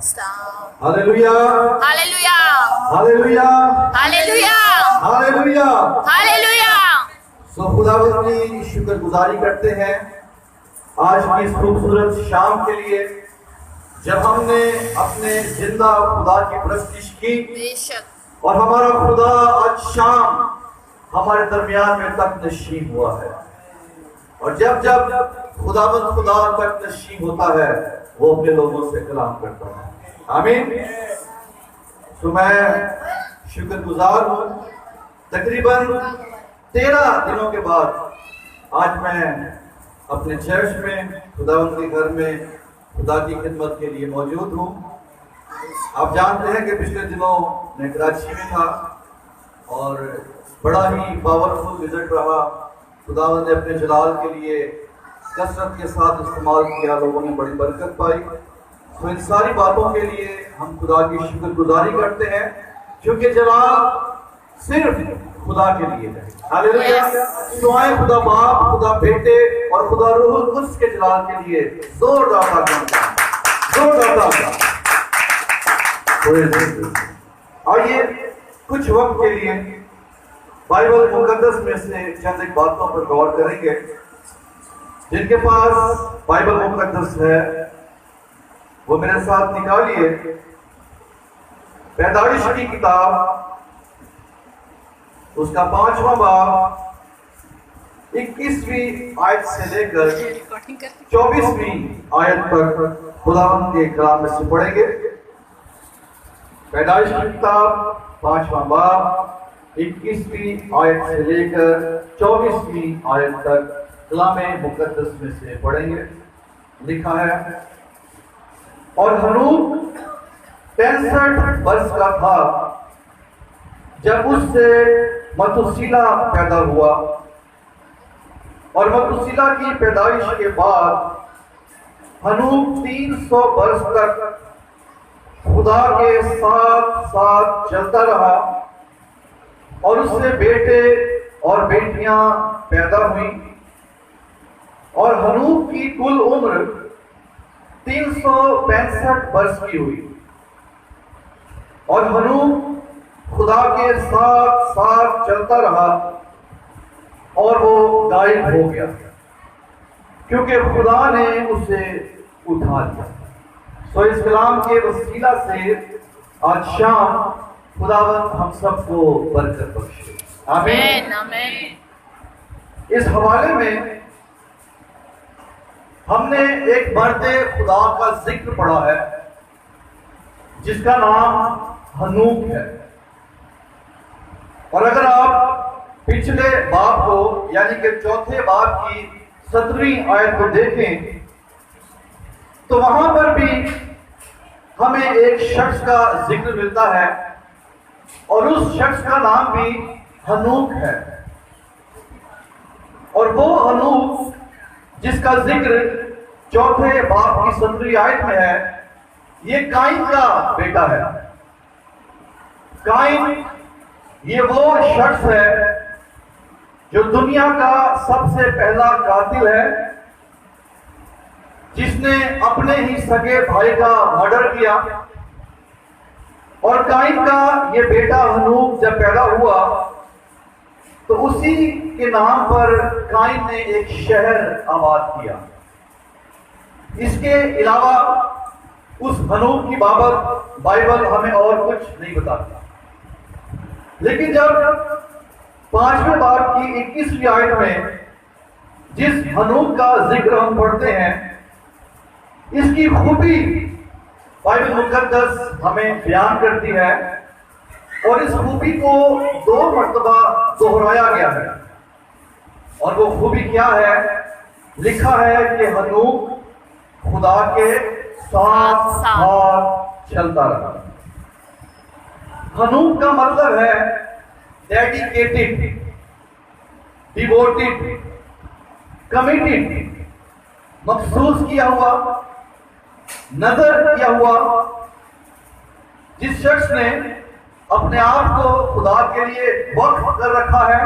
Stop. Hallelujah Hallelujah. Hallelujah Hallelujah. Hallelujah. Hallelujah. सो खुदावंद की शुक्रगुजारी करते हैं आज की इस खूबसूरत शाम के लिए, जब हमने अपने जिंदा खुदा की प्रस्तुति की बेशक और हमारा खुदा आज शाम हमारे दरमियान में तक नशीब हुआ है। और जब जब खुदावंद खुदा तक नशीब होता है वो अपने लोगों से कलाम करता है। आमीन। तो मैं शुक्रगुजार हूँ। तकरीबन 13 दिनों के बाद आज मैं अपने चर्च में खुदावंद के घर में खुदा की खिदमत के लिए मौजूद हूँ। आप जानते हैं कि पिछले दिनों मैं कराची में था और बड़ा ही पावरफुल विजिट रहा। खुदावंद ने अपने जलाल के लिए कसरत के साथ इस्तेमाल किया, लोगों ने बड़ी बरकत पाई। तो इन सारी बातों के लिए हम खुदा की शुक्रगुजारी करते हैं, क्योंकि जलाल सिर्फ खुदा के लिए है। हालेलुया। तो आए खुदा बाप, खुदा बेटे और खुदा रूहुल कुद्स के जलाल के लिए जोरदार आइए कुछ वक्त के लिए बाइबल मुकद्दस में से चंद एक बातों पर गौर करेंगे। जिनके पास बाइबल मुकद्दस है वो मेरे साथ निकालिए पैदाइश की किताब, उसका 5वां बाब 21वीं आयत से लेकर 24वीं आयत तक खुदावंद के कलाम में से पढ़ेंगे। पैदाइश की किताब 5वां बाब 21वीं आयत से लेकर 24वीं आयत तक कलाम मुकद्दस में से पढ़ेंगे। लिखा है, और हनूक 65 वर्ष का था जब उससे मतुशिला पैदा हुआ, और मतुशिला की पैदाइश के बाद हनूक 300 वर्ष तक खुदा के साथ साथ चलता रहा, और उससे बेटे और बेटियां पैदा हुई। और हनूक की कुल उम्र 365 वर्ष की हुई। और हनूक खुदा के साथ साथ चलता रहा और वो गायब हो गया, क्योंकि खुदा ने उसे उठा लिया। तो इस कलाम के वसीला से आज शाम खुदावंद हम सबको बरकत बख्शे। आमीन आमीन। इस हवाले में हमने एक मर्दे खुदा का जिक्र पढ़ा है जिसका नाम हनूक है। और अगर आप पिछले बाब को यानी कि चौथे बाब की 17वीं आयत को देखें तो वहां पर भी हमें एक शख्स का जिक्र मिलता है, और उस शख्स का नाम भी हनूक है। और वो हनूक जिसका जिक्र चौथे बाब की 17वीं आयत में है, ये काइन का बेटा है। काइन ये वो शख्स है जो दुनिया का सबसे पहला कातिल है, जिसने अपने ही सगे भाई का मर्डर किया। और काइन का ये बेटा हनूक जब पैदा हुआ तो उसी के नाम पर काइन ने एक शहर आबाद किया। इसके अलावा उस हनूक की बाबत बाइबल हमें और कुछ नहीं बताता। लेकिन जब 5वें बाब की 21वीं आयत में जिस हनूक का जिक्र हम पढ़ते हैं, इसकी खूबी बाइबल मुकद्दस हमें बयान करती है, और इस खूबी को 2 मर्तबा दोहराया गया है। और वो खूबी क्या है? लिखा है कि हनूक खुदा के साथ साथ चलता रहा। हनूक का मतलब है डेडिकेटेड, डिवोटेड, कमिटेड, मखसूस किया हुआ, नजर किया हुआ। जिस शख्स ने अपने आप को खुदा के लिए वक्फ कर रखा है,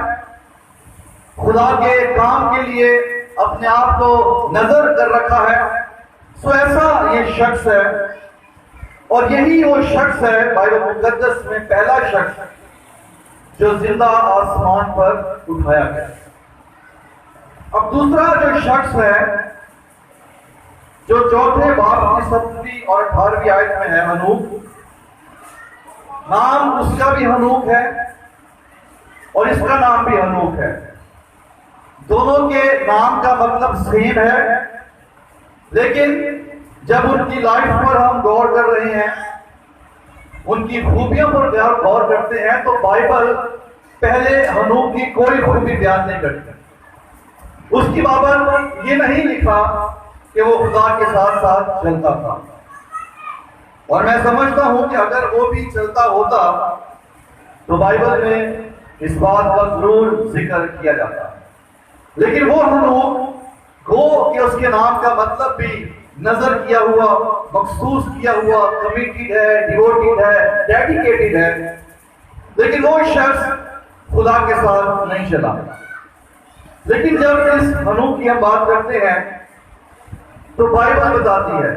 खुदा के काम के लिए अपने आप को नजर कर रखा है, तो ऐसा ये शख्स है और यही वो शख्स है बाइबल मुकद्दस में पहला शख्स जो जिंदा आसमान पर उठाया गया। अब दूसरा जो शख्स है जो चौथे बाब की 7वीं और 18वीं आयत में है, हनूक। नाम उसका भी हनूक है और इसका नाम भी हनूक है। दोनों के नाम का मतलब सेम है, लेकिन जब उनकी लाइफ पर हम गौर कर रहे हैं, उनकी खूबियों पर गौर करते हैं, तो बाइबल पहले हनूक की कोई खूबी बयान नहीं करती। उसकी बाबत ये नहीं लिखा कि वो खुदा के साथ साथ चलता था। और मैं समझता हूं कि अगर वो भी चलता होता तो बाइबल में इस बात का जरूर जिक्र किया जाता। लेकिन वो हनूक गो कि उसके नाम का मतलब भी नजर किया हुआ, मखसूस किया हुआ, कमिटेड है, डिवोटेड है, डेडिकेटेड है, लेकिन वो शख्स खुदा के साथ नहीं चला। लेकिन जब इस हनूक की हम बात करते हैं तो बाइबल बताती है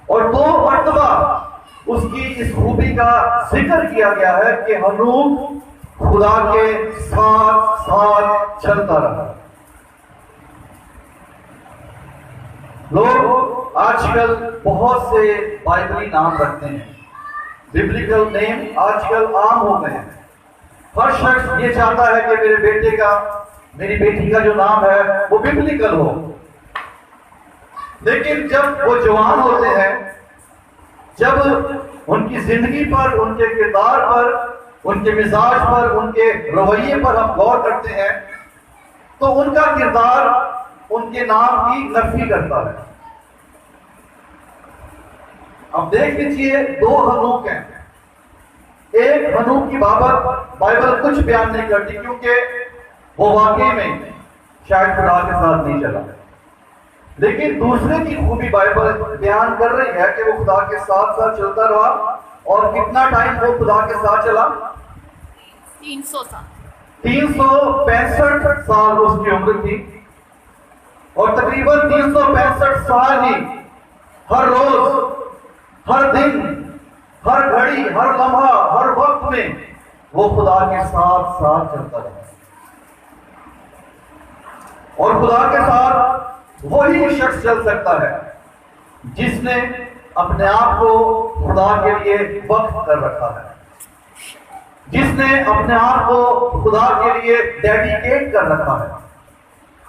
और 2 मर्तबा उसकी इस खूबी का जिक्र किया गया है कि हनूक खुदा के साथ साथ चलता रहा। लोग आजकल बहुत से बाइबली नाम रखते हैं, बिब्लिकल नेम आजकल आम हो गए हैं। हर शख्स ये चाहता है कि मेरे बेटे का, मेरी बेटी का जो नाम है वो बिब्लिकल हो। लेकिन जब वो जवान होते हैं, जब उनकी जिंदगी पर, उनके किरदार पर, उनके मिजाज पर, उनके रवैये पर हम गौर करते हैं, तो उनका किरदार उनके नाम की नफी करता है। अब देख लीजिए, 2 हनूक हैं। एक हनूक की बाबत बाइबल कुछ बयान नहीं करती क्योंकि वो वाकई में शायद खुदा के साथ नहीं चला। लेकिन दूसरे की खूबी बाइबल बयान कर रही है कि वो खुदा के साथ साथ चलता रहा। और कितना टाइम वो खुदा के साथ चला? 300 साल। 365 साल उसकी उम्र थी। और तकरीबन 365 साल ही हर रोज, हर दिन, हर घड़ी, हर लम्हा, हर वक्त में वो खुदा के साथ साथ चलता रहा। और खुदा के साथ वही शख्स चल सकता है जिसने अपने आप को खुदा के लिए वक्फ कर रखा है, जिसने अपने आप को खुदा के लिए डेडिकेट कर रखा है,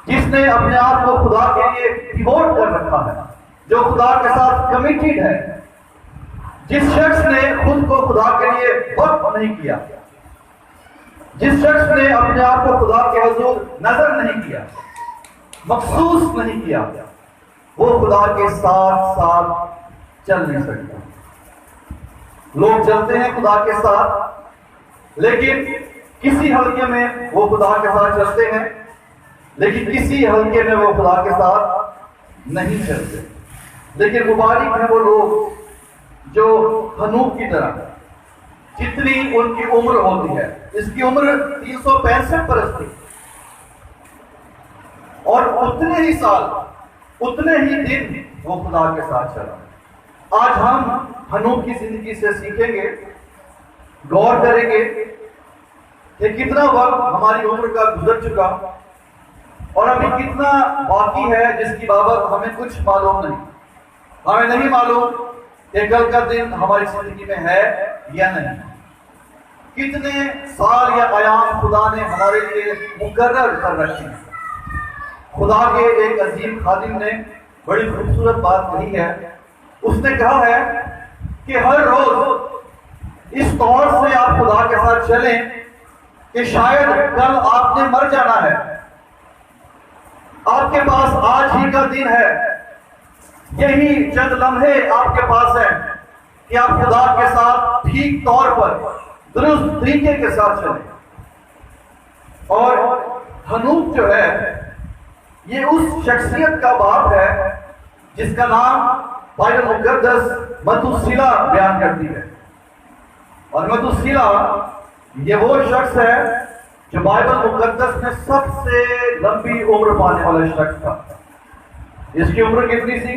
जिसने अपने आप को खुदा के लिए डिवोट कर रखा है, जो खुदा के साथ कमिटेड है, जिस शख्स ने खुद को खुदा के लिए वक्फ नहीं किया, जिस शख्स ने अपने आप को खुदा के हुजूर नजर नहीं किया, मखसूस नहीं किया, वो खुदा के साथ साथ चल नहीं सकता। लोग चलते हैं खुदा के साथ, लेकिन किसी हल्के में वो खुदा के साथ चलते हैं, लेकिन किसी हल्के में वो खुदा के साथ नहीं चलते। लेकिन मुबारक है वो लोग जो हनूक की तरह, जितनी उनकी उम्र होती है, इसकी उम्र 365 बरस थी, और उतने ही साल, उतने ही दिन वो खुदा के साथ चला। आज हम हनूक की जिंदगी से सीखेंगे, गौर करेंगे कि कितना वक्त हमारी उम्र का गुजर चुका और अभी कितना बाकी है जिसकी बाबत हमें कुछ मालूम नहीं। हमें नहीं मालूम कि कल का दिन हमारी जिंदगी में है या नहीं। कितने साल या आयाम खुदा ने हमारे लिए मुकर्रर कर रखे हैं। खुदा के एक अजीम खादिम ने बड़ी खूबसूरत बात कही है। उसने कहा है कि हर रोज इस तौर से आप खुदा के साथ चलें कि शायद कल आपने मर जाना है, आपके पास आज ही का दिन है, यही चंद लम्हे आपके पास है कि आप खुदा के साथ ठीक तौर पर दुरुस्त तरीके के साथ चलें। और हनूक जो है ये उस शख्सियत का बाप है जिसका नाम बाइबल मुकद्दस मतुसीला बयान करती है। और मतुसीला ये वो शख्स है जो बाइबल मुकद्दस में सबसे लंबी उम्र पाने वाला शख्स था। इसकी उम्र कितनी थी?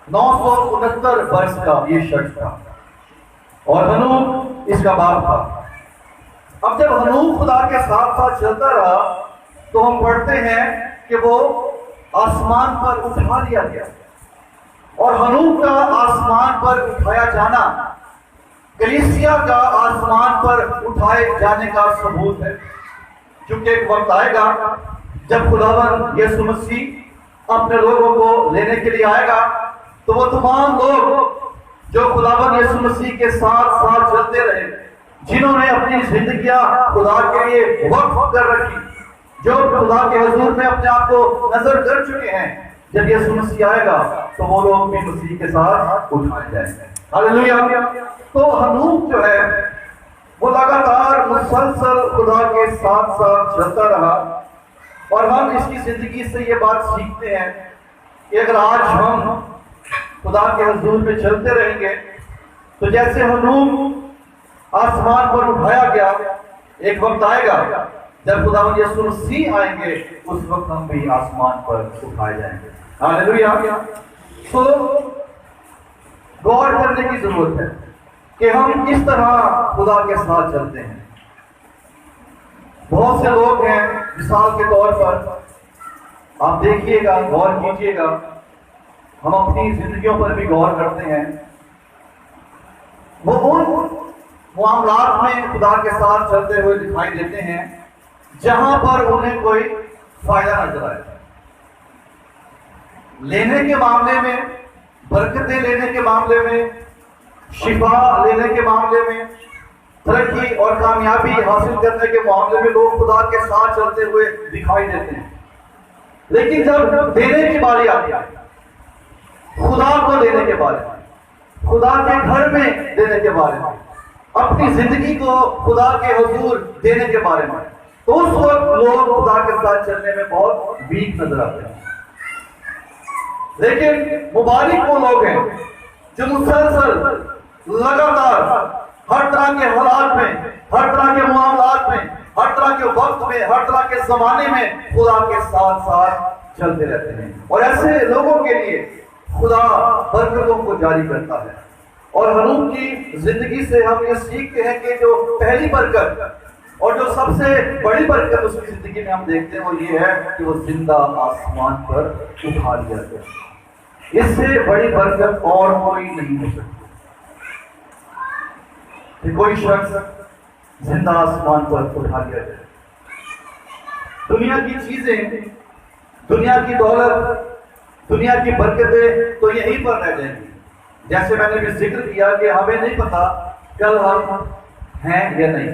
969 वर्ष का ये शख्स था और हनूक इसका बाप था। अब जब हनूक खुदा के साथ साथ चलता रहा तो हम पढ़ते हैं कि वो आसमान पर उठा लिया गया। और हनूक का आसमान पर उठाया जाना कलीसिया का आसमान पर उठाए जाने का सबूत है, क्योंकि एक वक्त आएगा जब खुदावन यीशु मसीह अपने लोगों को लेने के लिए आएगा, तो वो तमाम लोग जो खुदावन यीशु मसीह के साथ साथ चलते रहे, जिन्होंने अपनी जिंदगियां खुदा के लिए वक्फ कर रखी, जो खुदा के हुजूर में अपने आप को नजर कर चुके हैं, जब यीशु मसीह आएगा तो वो लोग भी मसीह के साथ उठाए जाएंगे। हालेलुया। तो हनूक जो है वो लगातार मुसलसल खुदा के साथ साथ चलता रहा। और हम इसकी जिंदगी से ये बात सीखते हैं कि अगर आज हम खुदा के हुजूर में चलते रहेंगे तो जैसे हनूक आसमान पर उठाया गया, एक वक्त आएगा जब खुदा यीशु मसीह आएंगे, उस वक्त हम भी आसमान पर उठाए जाएंगे। हालेलुया। तो गौर करने की जरूरत है कि हम किस तरह खुदा के साथ चलते हैं। बहुत से लोग हैं, मिसाल के तौर पर आप देखिएगा, गौर कीजिएगा, हम अपनी जिंदगियों पर भी गौर करते हैं, वो उन मामलात में खुदा के साथ चलते हुए दिखाई देते हैं जहां पर उन्हें कोई फायदा नजर आए। लेने के मामले में, बरकतें लेने के मामले में, शिफा लेने के मामले में, तरक्की और कामयाबी हासिल करने के मामले में लोग खुदा के साथ चलते हुए दिखाई देते हैं। लेकिन जब देने की बारी आती है, खुदा को देने के बारे में, खुदा के घर में देने के बारे में, अपनी जिंदगी को खुदा के हुजूर देने के बारे में, तो उस वक्त लोग खुदा के साथ चलने में बहुत वीक नजर आते हैं। लेकिन मुबारक वो लोग हैं जो मुसलसल लगातार हर तरह के हालात में, हर तरह के मामलात में, हर तरह के वक्त में, हर तरह के जमाने में खुदा के साथ साथ चलते रहते हैं। और ऐसे लोगों के लिए खुदा बरकतों को जारी करता है। और हनूक की जिंदगी से हम ये सीखते हैं कि जो पहली बरकत और जो सबसे बड़ी बरकत उसकी जिंदगी में हम देखते हैं वो ये है कि वो जिंदा आसमान पर उठा लिया गया। इससे बड़ी बरकत और कोई नहीं हो सकती कि कोई शख्स जिंदा आसमान पर उठा लिया जाए। दुनिया की चीजें, दुनिया की दौलत, दुनिया की बरकतें तो यहीं पर रह जाएंगी। जैसे मैंने भी जिक्र किया कि हमें नहीं पता कल हम हैं या नहीं।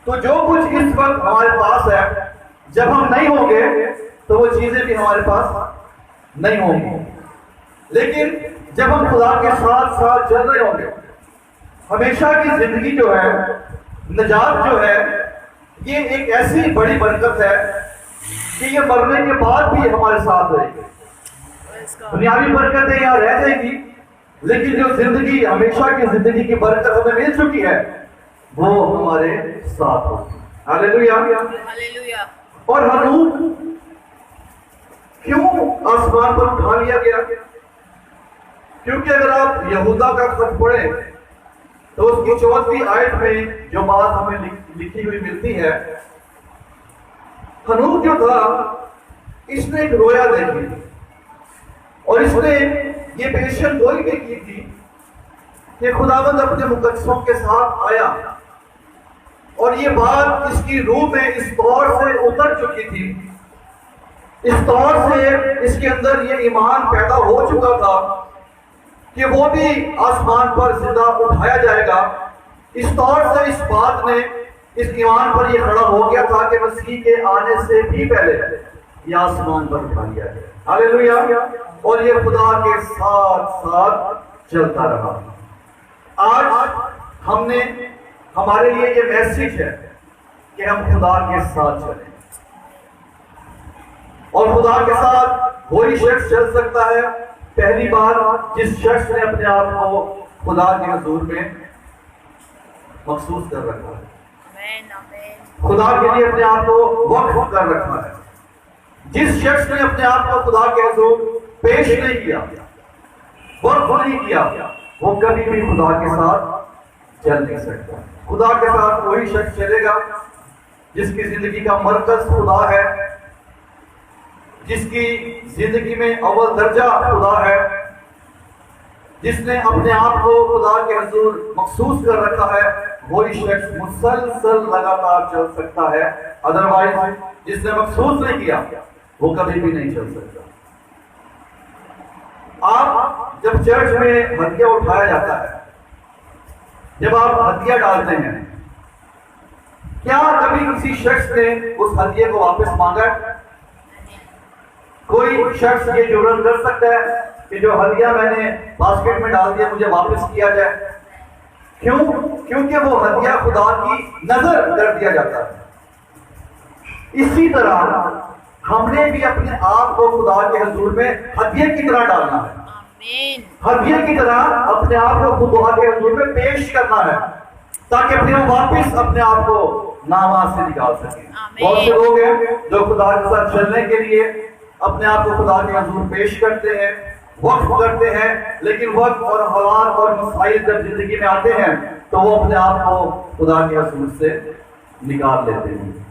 तो जो कुछ इस वक्त हमारे पास है, जब हम नहीं होंगे तो वो चीजें भी हमारे पास नहीं होंगी। लेकिन जब हम खुदा के साथ साथ चल रहे होंगे, हमेशा की जिंदगी जो है, निजात जो है, ये एक ऐसी बड़ी बरकत है कि ये मरने के बाद भी हमारे साथ रहेगी। दुनियावी बरकतें यहाँ रह जाएगी, लेकिन जो जिंदगी, हमेशा की जिंदगी की बरकत हमें मिल चुकी है, वो हमारे साथ होगी। हालेलुया। हालेलुया। और हनूक क्यों आसमान पर उठा लिया गया? क्योंकि अगर आप यहूदा का खत पढ़ें तो उसकी 4वीं आयत में जो बात हमें लिखी हुई मिलती है, हनूक जो था इसने एक रोया देखी और इसने ये पेशन गोई भी की थी कि खुदावंद अपने मुकद्दसों के साथ आया। और ये बात इसकी रूह में इस तौर से उतर चुकी थी, इस तौर से इसके अंदर ये ईमान पैदा हो चुका था कि वो भी आसमान पर जिंदा उठाया जाएगा। इस तौर से इस बात ने इस ईमान पर ये खड़ा हो गया था कि मसीह के आने से भी पहले ये आसमान पर उठा लिया गया। हालेलुया। और ये खुदा के साथ साथ चलता रहा। आज हमने, हमारे लिए ये मैसेज है कि हम खुदा के साथ चलें। और खुदा के साथ वही शख्स चल सकता है, पहली बार जिस शख्स ने अपने आप को खुदा के हुजूर में मखसूस कर रखा है, खुदा के लिए अपने आप को वक्फ कर रखा है। जिस शख्स ने अपने आप को खुदा के हुजूर पेश नहीं किया, वक्फ नहीं किया, वो कभी भी खुदा के साथ चल नहीं सकता। खुदा के साथ वही शख्स चलेगा जिसकी जिंदगी का मरकज खुदा है, जिसकी जिंदगी में अव्वल दर्जा खुदा है, जिसने अपने आप को खुदा के हुजूर मखसूस कर रखा है। वही शख्स मुसलसल लगातार चल सकता है। अदरवाइज जिसने मखसूस नहीं किया वो कभी भी नहीं चल सकता। आप जब चर्च में हदिया उठाया जाता है, जब आप हदिया डालते हैं, क्या कभी किसी शख्स ने उस हदिये को वापस मांगा? कोई शख्स ये जुर्म कर सकता है कि जो हदिया मैंने बास्केट में डाल दिया मुझे वापस किया जाए? क्यों? क्योंकि वो हदिया खुदा की नजर कर दिया जाता है। इसी तरह हमने भी अपने आप को खुदा के हुजूर में हदिये की तरह डालना है। हदिये की तरह अपने आप को खुदा के हुजूर में पेश करना है, ताकि फिर हम वापस अपने आप को नामाज से निकाल सकें। बहुत से लोग हैं जो खुदा के साथ चलने के लिए अपने आप को खुदा के हुजूर पेश करते हैं, वक्फ करते हैं, लेकिन वक्त और हालात और मसाइल जब जिंदगी में आते हैं तो वो अपने आप को खुदा के हुजूर से निकाल लेते हैं।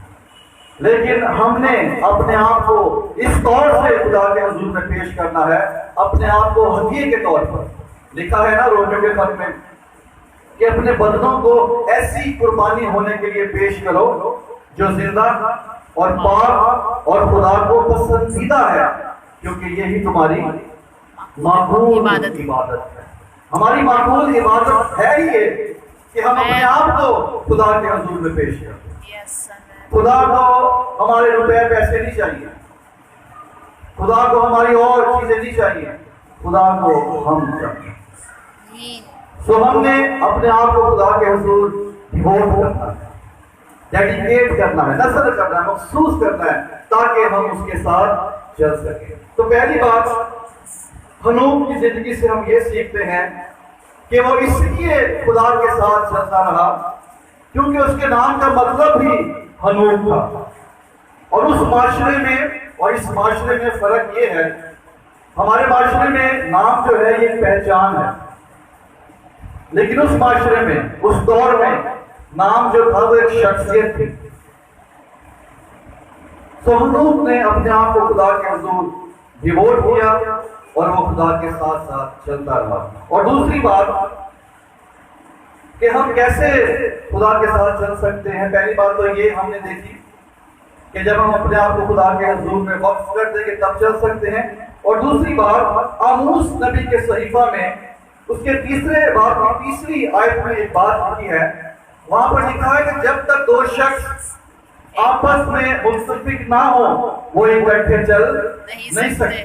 लेकिन हमने अपने आप को इस तौर से खुदा के हुजूर में पेश करना है, अपने आप को हदिये के तौर पर। लिखा है ना रोमियो के खत में कि अपने बदनों को ऐसी कुर्बानी होने के लिए पेश करो जो जिंदा और पाक और खुदा को पसंदीदा है, क्योंकि यही तुम्हारी माकूल इबादत है। हमारी माकूल इबादत है ये कि हम अपने आप को खुदा के हुजूर में पेश करें। खुदा को हमारे रुपए पैसे नहीं चाहिए, खुदा को हमारी और चीजें नहीं चाहिए, खुदा को हम चाहिए। तो हमने अपने आप को खुदा के हुजूर डिवोट करना है, डेडिकेट करना है, नज़र करना है, महसूस करना है, ताकि हम उसके साथ चल सके। तो पहली बात हनूक की जिंदगी से हम ये सीखते हैं कि वो इसलिए खुदा के साथ चलता रहा क्योंकि उसके नाम का मतलब ही हनूक था। और उस माशरे में और इस माशरे में फर्क ये है, हमारे माशरे में नाम जो है ये पहचान है, लेकिन उस माशरे में, उस दौर में नाम जो था वो एक शख्सियत थी। तो हनूक ने अपने आप को खुदा के हुजूर डिवोट किया और वो खुदा के साथ साथ चलता रहा। और दूसरी बात कि हम कैसे खुदा के साथ चल सकते हैं, पहली बात तो ये हमने देखी कि जब हम अपने आप को खुदा के हुजूर में वक्फ कर देंगे तब चल सकते हैं। और दूसरी बात, आमूस नबी के सहीफा में उसके तीसरे बाब की तीसरी आयत में एक बात लिखी है, वहां पर लिखा है कि जब तक दो शख्स आपस में मुत्तफिक ना हो वो इकट्ठे चल नहीं सकते।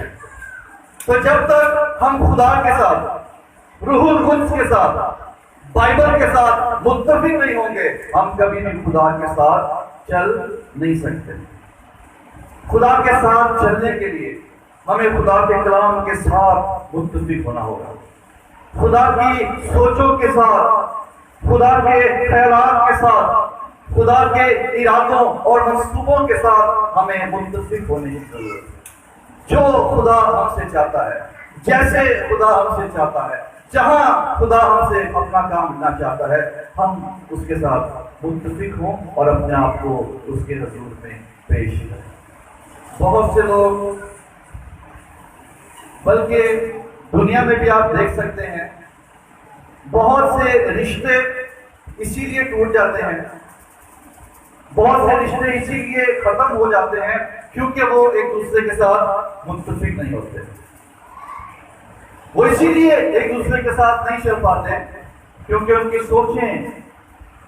तो जब तक हम खुदा के साथ, रूहुल कुद्स के साथ, बाइबल के साथ मुत्तफिक नहीं होंगे, हम कभी भी खुदा के साथ चल नहीं सकते। खुदा के साथ चलने के लिए हमें खुदा के कलाम के साथ मुत्तफिक होना होगा, खुदा की सोचों के साथ, खुदा के ख्यालात के साथ, खुदा के इरादों और मंसूबों के साथ हमें मुत्तफिक होने की जरूरत है। जो खुदा हमसे चाहता है, जैसे खुदा हमसे चाहता है, जहां खुदा हमसे अपना काम करना चाहता है, हम उसके साथ मुत्तफिक हों और अपने आप को उसके हुजूर में पेश करें। बहुत से लोग, बल्कि दुनिया में भी आप देख सकते हैं, बहुत से रिश्ते इसीलिए टूट जाते हैं, बहुत से रिश्ते इसीलिए खत्म हो जाते हैं क्योंकि वो एक दूसरे के साथ मुत्तफिक नहीं होते। वो इसीलिए एक दूसरे के साथ नहीं चल पाते क्योंकि उनकी सोचें,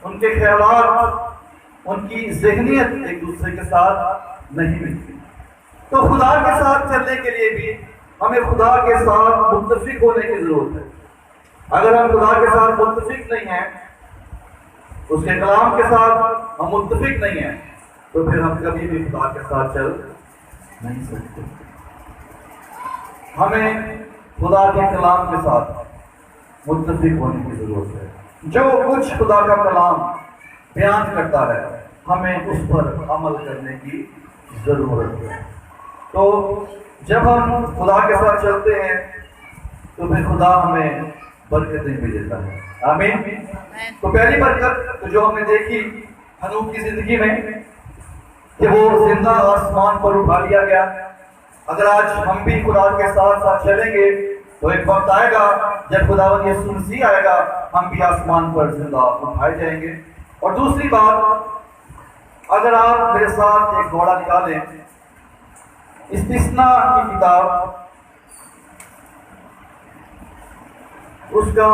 उनके ख्यालात, उनकी ज़हनियत एक दूसरे के साथ नहीं मिलती। तो खुदा के साथ चलने के लिए भी हमें खुदा के साथ मुत्तफिक होने की जरूरत है। अगर हम खुदा के साथ मुत्तफिक नहीं हैं, उसके कलाम के साथ हम मुत्तफिक नहीं हैं, तो फिर हम कभी भी खुदा के साथ चल नहीं सकते। हमें खुदा के कलाम के साथ मुत्तफिक होने की जरूरत है। जो कुछ खुदा का कलाम बयान करता है, हमें उस पर अमल करने की जरूरत है। तो जब हम खुदा के साथ चलते हैं तो फिर खुदा हमें बरकतें भी देता है। आमीन। तो पहली बरकत तो जो हमने देखी हनूक की जिंदगी में कि वो जिंदा आसमान पर उठा लिया गया। अगर आज हम भी खुदा के साथ साथ चलेंगे तो एक वक्त आएगा जब खुदावन यीशु मसीह आएगा, हम भी आसमान पर जिंदा उठाए जाएंगे। और दूसरी बात, अगर आप मेरे साथ एक घोड़ा निकालें, इस्तिस्ना की किताब उसका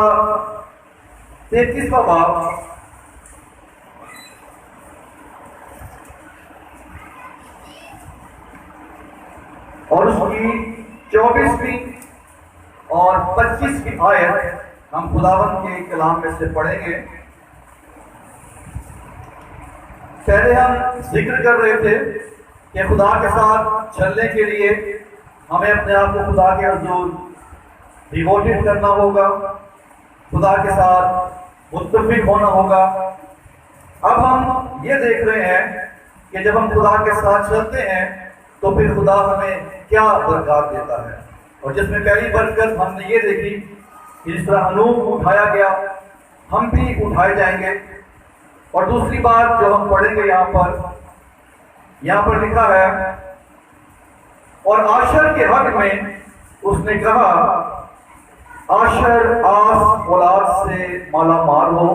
33वां बाब और उसकी 24वीं और 25वीं आयत हम खुदावन के कलाम में से पढ़ेंगे। पहले हम जिक्र कर रहे थे कि खुदा के साथ चलने के लिए हमें अपने आप को खुदा के हुजूर डिवोटेड करना होगा, खुदा के साथ मुत्तफिक होना होगा। अब हम ये देख रहे हैं कि जब हम खुदा के साथ चलते हैं तो फिर खुदा हमें क्या बरकत देता है। और जिसमें पहली बरकत हमने ये देखी कि जिस तरह हनूक उठाया गया, हम भी उठाए जाएंगे। और दूसरी बात जो हम पढ़ेंगे यहाँ पर लिखा है, और आशर के हक में उसने कहा, आशर आस औलाद से माला माल हो,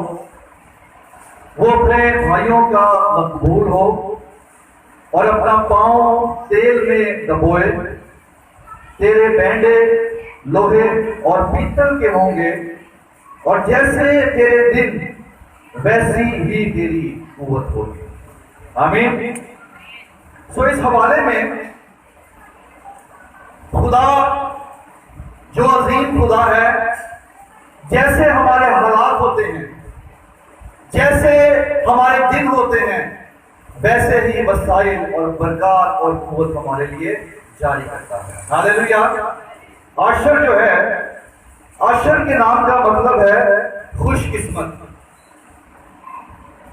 वो अपने भाइयों का मकबूल हो और अपना पांव तेल में डबोए। तेरे बैंडे लोहे और पीतल के होंगे, और जैसे तेरे दिन वैसी ही तेरी कुव्वत होगी। आमीन। सो इस हवाले में खुदा जो अजीम खुदा है, जैसे हमारे हालात होते हैं, जैसे हमारे दिन होते हैं, वैसे ही वसाइल और बरकत और कुव्वत हमारे लिए जारी करता है। हालेलुया। आशर जो है, आशर के नाम का मतलब है खुशकिस्मत।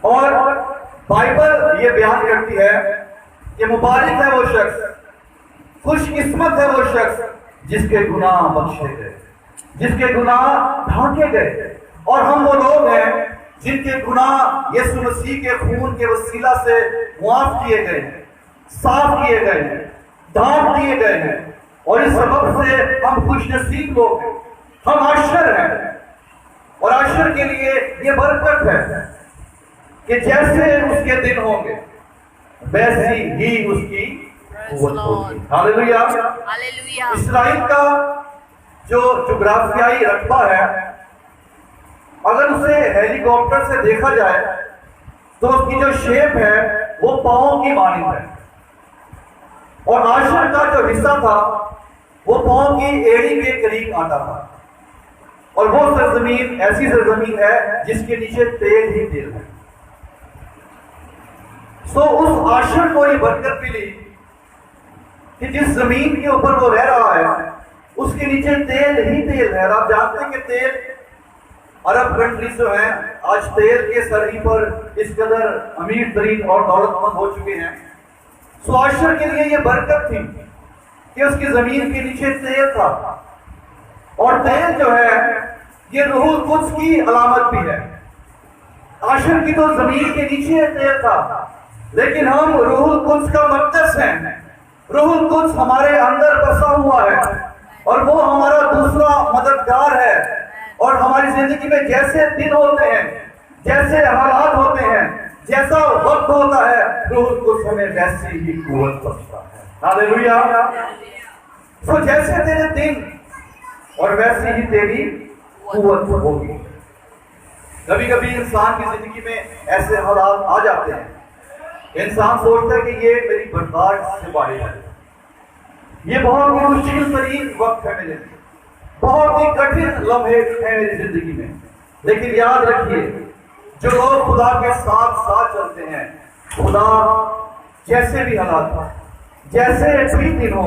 और बाइबल ये बयान करती है कि मुबारक है वो शख्स, खुशकिस्मत है वो शख्स जिसके गुनाह बख्शे गए, जिसके गुनाह ढांके गए। और हम वो लोग हैं जिनके गुनाह यीशु मसीह के खून के वसीला से मुआफ किए गए, साफ किए गए, ढांक दिए गए हैं। और इस सबब से हम खुशनसीब लोग हैं, हम आशर हैं। और आशर के लिए ये बरकत है कि जैसे उसके दिन होंगे वैसी ही उसकी कुव्वत होगी। हालेलुया। हालेलुया। इस्राइल का जो जोग्राफियाई रकबा है, अगर उसे हेलीकॉप्टर से देखा जाए तो उसकी जो शेप है वो पांव की मानिंद है। और आशर का जो हिस्सा था वो पांव की एड़ी के करीब आता था। और वो सरजमीन ऐसी सरजमीन है जिसके नीचे तेल ही तेल है। सो उस आशर को ये बरकत मिली कि जिस जमीन के ऊपर वो रह रहा है उसके नीचे तेल ही तेल है। और आप जानते हैं कि तेल, अरब कंट्रीज जो हैं आज तेल के सरही पर इस कदर अमीर तरीन और दौलतमंद हो चुके हैं। सो आशर के लिए ये बरकत थी कि उसकी जमीन के नीचे तेल था। और तेल जो है ये रूहुल कुद्स की अलामत भी है। आशर की तो जमीन के नीचे तेल था, लेकिन हम रूहुल कुद्स का मक़दस हैं। रूहुल कुद्स हमारे अंदर बसा हुआ है और वो हमारा दूसरा मददगार है। और हमारी जिंदगी में जैसे दिन होते हैं, जैसे हालात होते हैं, जैसा वक्त होता है, रूहुल कुद्स हमें वैसी ही कुव्वत बख्शता है। हालेलुया। तो जैसे तेरे दिन और वैसी ही तेरी कुव्वत होगी। कभी कभी इंसान की जिंदगी में ऐसे हालात आ जाते हैं, इंसान सोचता है कि ये मेरी बर्दाश्त से बाहर है, ये बहुत ही मुश्किल तरीन वक्त है मेरे लिए, बहुत ही कठिन लम्हे है मेरी जिंदगी में। लेकिन याद रखिए, जो लोग खुदा के साथ साथ चलते हैं, खुदा जैसे भी हालात, जैसे भी दिन हो,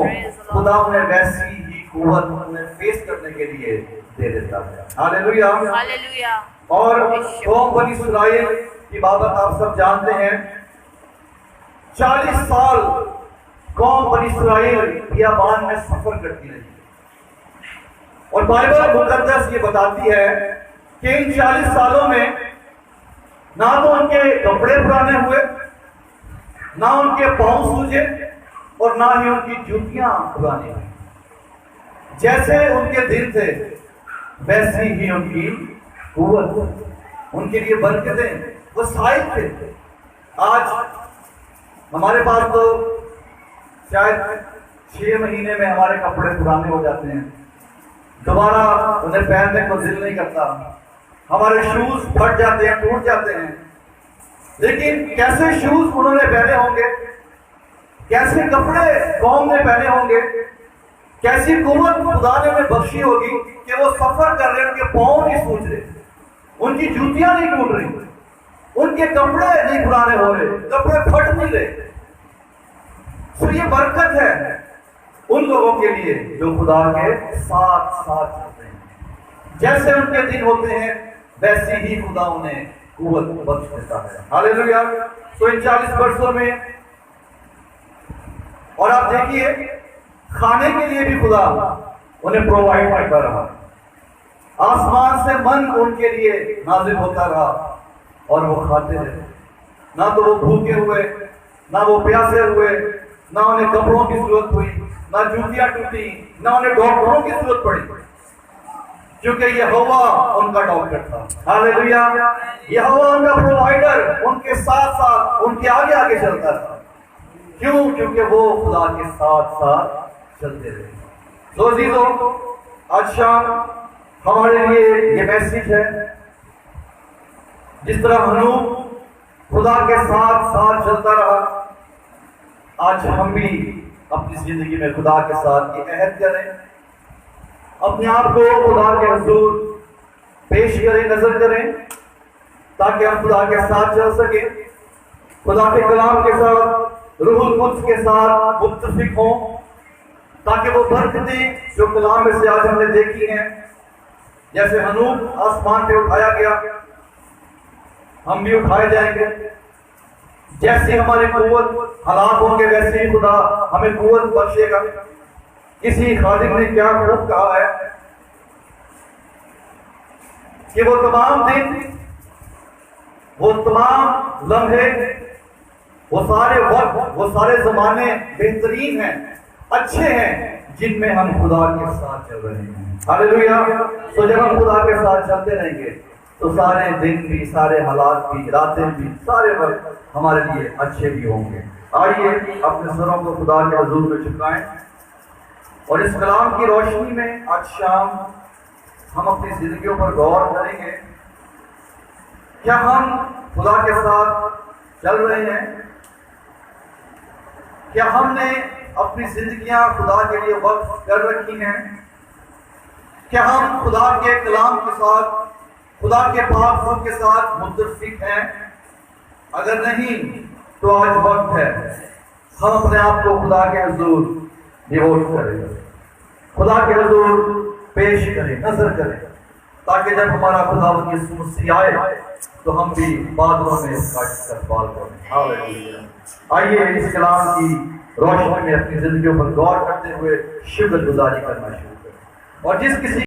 खुदा उन्हें वैसी ही कुव्वत उन्हें फेस करने के लिए दे देता है। हालेलुया। हालेलुया। और कौम बनी इस्राएल की बाबत आप सब जानते हैं। 40 साल कौम बनी इस्राएल बियाबान में सफर करती रही। और बाइबल मुकद्दस ये बताती है कि इन 40 सालों में ना तो उनके कपड़े पुराने हुए, ना उनके पांव सूजे और ना ही उनकी जूतियां पुरानी हुई। जैसे उनके दिन थे वैसी ही उनकी कुव्वत, उनके लिए बरकतें, वसाइल थे। आज हमारे पास तो शायद 6 महीने में हमारे कपड़े पुराने हो जाते हैं, दोबारा उन्हें पहनने को दिल नहीं करता, हमारे शूज फट जाते हैं, टूट जाते हैं। लेकिन कैसे शूज उन्होंने पहने होंगे, कैसे कपड़े कौम ने पहने होंगे, कैसी कुव्वत खुदा ने उन्हें बख्शी होगी कि वो सफर कर रहे, उनके पांव नहीं सूज रहे, उनकी जूतियां नहीं टूट रही, उनके कपड़े नहीं पुराने हो रहे, कपड़े फट नहीं रहे। तो ये बरकत है उन लोगों के लिए जो खुदा के साथ साथ चलते हैं। जैसे उनके दिन होते हैं वैसे ही खुदा उन्हें कुव्वत बख्श देता है। हालेलुया। तो इन 40 वर्षों में, और आप देखिए खाने के लिए भी खुदा उन्हें प्रोवाइड करता रहा, आसमान से मन उनके लिए नाजिल होता रहा और वो खाते रहे। ना तो वो भूखे हुए, ना वो प्यासे हुए, ना उन्हें कपड़ों की जरूरत हुई, ना जूतियां टूटी, ना उन्हें डॉक्टरों की जरूरत पड़ी, क्योंकि यहोवा उनका डॉक्टर था। हालेलुया। यहोवा उनका प्रोवाइडर उनके साथ साथ, उनके आगे आगे चलता था। क्यों? क्योंकि वो खुदा के साथ साथ चलते रहे। तो अजीजों, आज शाम हमारे लिए ये मैसेज है, जिस तरह हनूक खुदा के साथ साथ चलता रहा, आज हम भी अपनी जिंदगी में खुदा के साथ ये अहद करें, अपने आप को खुदा के हुजूर पेश करें, नजर करें, ताकि हम खुदा के साथ चल सके, खुदा के कलाम के साथ, रूहुल कुद्स के साथ मुत्तफिक हों, ताकि वो बरकतें जो कलाम में से आज हमने देखी हैं, जैसे हनूक आसमान पे उठाया गया, हम भी उठाए जाएंगे। जैसे हमारी कुव्वत हालात होंगे वैसे ही खुदा हमें कुव्वत बख्शेगा। किसी खादिम ने क्या खूब कहा है कि वो तमाम दिन, वो तमाम लम्हे, वो सारे वक्त, वो सारे जमाने बेहतरीन हैं, अच्छे हैं, जिनमें हम खुदा के साथ चल रहे हैं। हालेलुया। तो जब हम खुदा के साथ चलते रहेंगे तो सारे दिन भी, सारे हालात भी, रातें भी, सारे वक्त हमारे लिए अच्छे भी होंगे। आइए अपने सरों को खुदा के हुजूर में झुकाएं और इस कलाम की रोशनी में आज शाम हम अपनी जिंदगियों पर गौर करेंगे। क्या हम खुदा के साथ चल रहे हैं? क्या हमने अपनी जिंदगियां खुदा के लिए वक्फ कर रखी हैं? क्या हम खुदा के कलाम के साथ, खुदा के पाक रूह के साथ मुत्तफिक हैं? अगर नहीं तो आज वक्त है हम अपने आप को खुदा के हुजूर डिवोट करें, खुदा के हुजूर पेश करें, नजर करें, ताकि जब हमारा खुदावंद यीशु मसीह आए तो हम भी बादलों में उसका इस्तकबाल करें। हालेलुया। आइए इस कलाम की रोशनी में अपनी जिंदगियों पर गौर करते हुए शुक्रगुजारी करना शुरू करें। और जिस किसी